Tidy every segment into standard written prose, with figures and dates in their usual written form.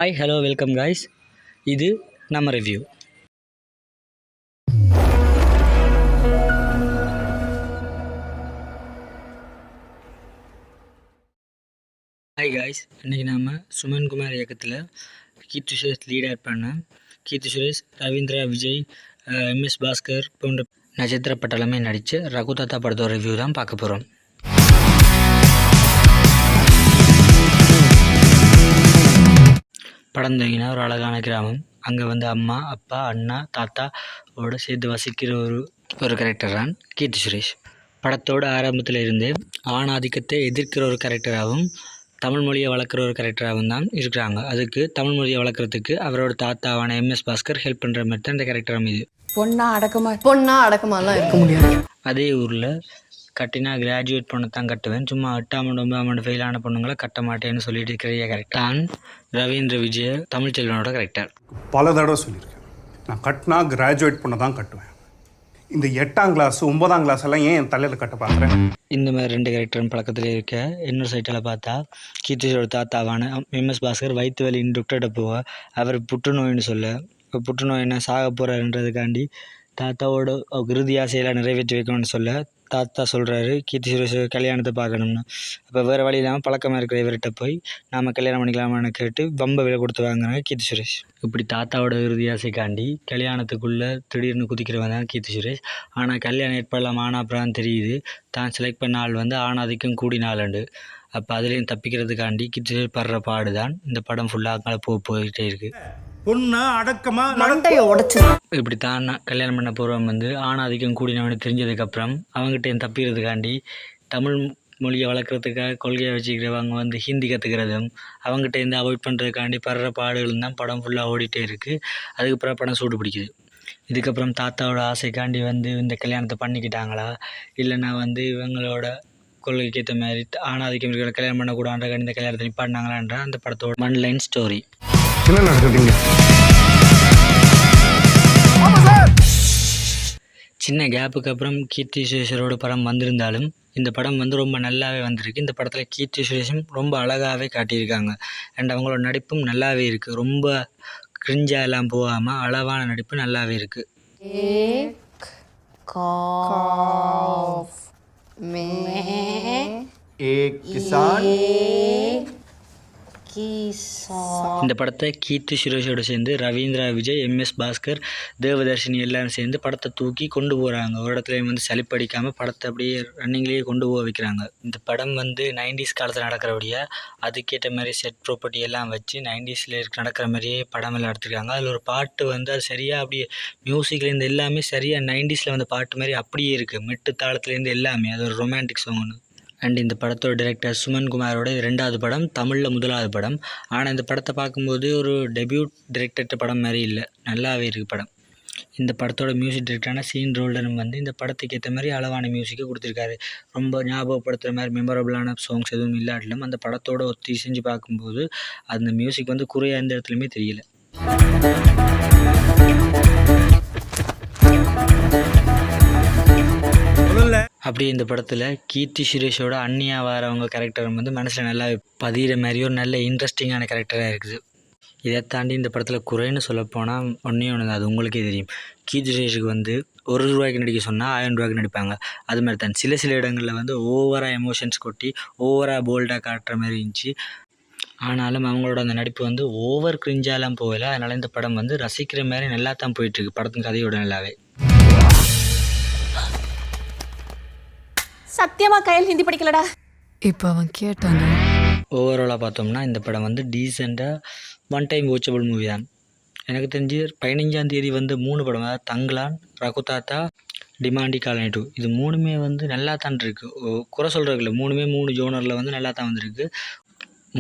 Hi hello welcome guys. இது நம்ம review. Hi guys, இன்றைக்கி நாம் சுமன் குமார் இயக்கத்தில் கீர்த்தி சுரேஷ் லீட் ஆட் பண்ண கீர்த்தி சுரேஷ், ரவீந்திரா, விஜய், MS பாஸ்கர் போன்ற நட்சத்திர பட்டாளமே நடித்து ரகுதாத்தா படத்தோட ரிவ்யூ தான் பார்க்க போகிறோம். படம் தொடங்கினா ஒரு அழகான கிராமம். அங்கே அம்மா, அப்பா, அண்ணா, தாத்தாவோட சேர்த்து வசிக்கிற ஒரு கேரக்டர் தான் கீர்த்தி சுரேஷ். படத்தோட ஆரம்பத்தில் இருந்து ஆணாதிக்கத்தை எதிர்க்கிற ஒரு கேரக்டராகவும் தமிழ் மொழியை வளர்க்குற ஒரு கேரக்டராகவும் தான் இருக்கிறாங்க. அதுக்கு தமிழ் மொழியை வளர்க்குறதுக்கு அவரோட தாத்தாவான MS பாஸ்கர் ஹெல்ப் பண்ணுற மாதிரி தான் இந்த கேரக்டர் அமைது. பொண்ணா அடக்கமாலாம் இருக்க முடியாது. அதே ஊரில் கட்டினா கிராஜுவேட் பண்ண தான் கட்டுவேன், சும்மா 8ஆம் ஆண்டு 9ஆம் ஆண்டு ஃபெயில் ஆன பொண்ணுங்களை கட்ட மாட்டேன்னு சொல்லிட்டு இருக்கிற கேரக்டர் தான் ரவீந்திர விஜய தமிழ்ச்செல்வனோட கேரக்டர். பல தடவை சொல்லியிருக்கேன், நான் கட்டினா கிராஜுவேட் பண்ண தான் கட்டுவேன். இந்த 8ஆம் கிளாஸ் 9ஆம் கிளாஸ் எல்லாம் ஏன் என் தலையில் கட்ட பார்க்குறேன்? இந்த மாதிரி 2 கேரக்டரும் பழக்கத்தில் இருக்க. இன்னொரு சைட்டில் பார்த்தா கீர்த்தியோட தாத்தாவான MS பாஸ்கர் வயிற்று வலின்னு டாக்டர்கிட்ட போக அவர் புற்றுநோயின்னு சொல்ல, இப்போ புற்றுநோய் என்ன சாக போகிறாருன்றதுக்காண்டி தாத்தாவோட இறுதி ஆசையெல்லாம் நிறைவேற்றி வைக்கணும்னு சொல்ல தாத்தா சொல்கிறாரு கீர்த்தி சுரேஷ் கல்யாணத்தை பார்க்கணும்னு. அப்போ வேறு வழி இல்லாமல் பழக்கமாக இருக்கிற இவர்கிட்ட போய் நாம் கல்யாணம் பண்ணிக்கலாமான்னு கேட்டு பம்ப விலை கொடுத்து வாங்குறாங்க கீர்த்தி சுரேஷ். இப்படி தாத்தாவோட இறுதி ஆசைக்காண்டி கல்யாணத்துக்குள்ளே திடீர்னு குதிக்கிறவன் தான் கீர்த்தி சுரேஷ். ஆனால் கல்யாணம் ஏற்படலாம் ஆனால் அப்புறம் தெரியுது தான் செலக்ட் பண்ண ஆள் ஆணாதிக்கம் கூடி நாளுண்டு. அப்போ அதுலேயும் தப்பிக்கிறதுக்காண்டி கீர்த்தி சுரேஷ் படுற பாடு தான் இந்த படம் ஃபுல்லாக போயிட்டே இருக்குது. பொண்ணா அடக்கமா இப்படி தான் கல்யாணம் பண்ண போகிறவன் ஆணாதிக்கம் கூடினவனு தெரிஞ்சதுக்கப்புறம் அவங்ககிட்ட தப்பிக்கிறதுக்காண்டி தமிழ் மொழியை வளர்க்குறதுக்காக கொள்கையை வச்சுக்கிறவங்க ஹிந்தி கற்றுக்கிறதும் அவங்ககிட்ட அவாய்ட் பண்ணுறதுக்காண்டி படுற பாடுகளும் தான் படம் ஃபுல்லாக ஓடிட்டே இருக்குது. அதுக்கப்புறம் படம் சூடு பிடிக்குது. இதுக்கப்புறம் தாத்தாவோட ஆசைக்காண்டி இந்த கல்யாணத்தை பண்ணிக்கிட்டாங்களா இல்லைன்னா இவங்களோட கொள்கைக்கு ஏற்ற மாதிரி ஆணாதிக்கம் இருக்கிற கல்யாணம் பண்ணக்கூடாதுன்ற இந்த கல்யாணத்தை நிப்பாட்டினாங்களான்ற அந்த படத்தோட ஒன்லைன் ஸ்டோரி. என்ன நடக்குதுங்க? சின்ன கேப்புக்கு அப்புறம் கீர்த்தி சுரேஷரோட படம் வந்திருந்தாலும் இந்த படம் ரொம்ப நல்லாவே வந்திருக்கு. இந்த படத்தில் கீர்த்தி சுரேஷும் ரொம்ப அழகாகவே காட்டியிருக்காங்க. அண்ட் அவங்களோட நடிப்பும் நல்லாவே இருக்குது. ரொம்ப கிரிஞ்சாக எல்லாம் போகாமல் அளவான நடிப்பு நல்லாவே இருக்குது. இந்த படத்தை கீர்த்தி சுரேஷோட சேர்ந்து ரவீந்திரா, விஜய், MS பாஸ்கர், தேவதர்ஷினி எல்லாரும் சேர்ந்து படத்தை தூக்கி கொண்டு போகிறாங்க. ஒரு இடத்துல சலிப்படிக்காமல் படத்தை அப்படியே ரன்னிங்லேயே கொண்டு போக வைக்கிறாங்க. இந்த படம் 90s காலத்தில் நடக்கிறபடியாக அதுக்கேற்ற மாதிரி செட் ப்ராப்பர்ட்டி எல்லாம் வச்சு 90ஸில் நடக்கிற மாதிரியே படம் எல்லாம் எடுத்துருக்காங்க. அதில் ஒரு பாட்டு அது சரியாக அப்படியே மியூசிக்லேருந்து எல்லாமே சரியாக 90ஸில் பாட்டு மாதிரி அப்படியே இருக்குது. மெட்டு தாளத்துலேருந்து எல்லாமே. அது ஒரு ரொமான்டிக் சாங் ஒன்று. அண்ட் இந்த படத்தோட டைரக்டர் சுமன் குமாரோட 2வது படம், தமிழில் 1வது படம். ஆனால் இந்த படத்தை பார்க்கும்போது ஒரு டெபியூட் டைரக்டர் படம் மாதிரி இல்லை, நல்லாவே இருக்குது படம். இந்த படத்தோட மியூசிக் டைரக்டரான சீன் ரோல்டன் இந்த படத்துக்கு ஏற்ற மாதிரி அளவான மியூசிக்கை கொடுத்துருக்காரு. ரொம்ப ஞாபகப்படுத்துகிற மாதிரி மெமரபுளான சாங்ஸ் எதுவும் இல்லாட்டிலும் அந்த படத்தோட ஒத்தி செஞ்சு பார்க்கும்போது அந்த மியூசிக் குறைய எந்த இடத்துலையுமே தெரியல. அப்படி இந்த படத்தில் கீர்த்தி சுரேஷோட அண்ணியாக வரவங்க கேரக்டர் மனசில் நல்லா பதிகிற மாதிரி ஒரு நல்ல இன்ட்ரெஸ்டிங்கான கேரக்டராக இருக்குது. இதை தாண்டி இந்த படத்தில் குறைன்னு சொல்லப்போனால் ஒன்றே ஒன்று தான், அது உங்களுக்கே தெரியும். கீர்த்தி சுரேஷுக்கு ₹1 நடிக்க சொன்னால் ₹1000 நடிப்பாங்க. அது மாதிரி தான் சில இடங்களில் ஓவராக எமோஷன்ஸ் கொட்டி ஓவராக போல்டாக காட்டுற மாதிரி இருந்துச்சு. ஆனாலும் அவங்களோட அந்த நடிப்பு ஓவர் கிரிஞ்சாலாம் போகலை. அதனால் இந்த படம் ரசிக்கிற மாதிரி நல்லா தான் போயிட்டுருக்கு. படத்தின் கதையோட நல்லாவே. சத்தியமா கையில் ஹிந்தி படிக்கலடா. இப்போ அவன் கேட்டானா? ஓவராலாக பார்த்தோம்னா இந்த படம் டீசெண்டாக ஒன் டைம் வாட்சபிள் மூவி தான். எனக்கு தெரிஞ்சு 15ஆம் தேதி 3 படம், அதாவது தங்கலான், ரகுதாத்தா, டிமாண்டி காலனி 2, இது 3மே நல்லா தான் இருக்குது. குறை சொல்கிறதுல 3 ஜோனரில் நல்லா தான் வந்திருக்கு.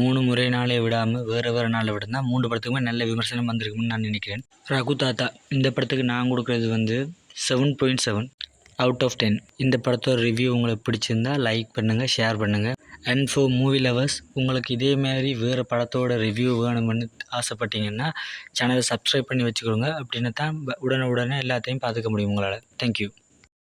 3 முறை நாளே விடாமல் வேறு நாளில் விட்டுருந்தா 3 படத்துக்குமே நல்ல விமர்சனம் வந்திருக்குன்னு நான் நினைக்கிறேன். ரகுதாத்தா இந்த படத்துக்கு நான் கொடுக்குறது 7.7 out of 10. இந்த படத்தோட ரிவ்யூ உங்களுக்கு பிடிச்சிருந்தா லைக் பண்ணுங்கள், ஷேர் பண்ணுங்கள். அண்ட் ஃபார் மூவி லவர்ஸ், உங்களுக்கு இதே மாதிரி வேறு படத்தோட ரிவ்யூ வேணும்னு ஆசைப்பட்டீங்கன்னா சேனலை சப்ஸ்கிரைப் பண்ணி வச்சுக்கோங்க. அப்படின்னு தான் உடனே எல்லாத்தையும் பார்த்துக்க முடியும் உங்களால். தேங்க்யூ.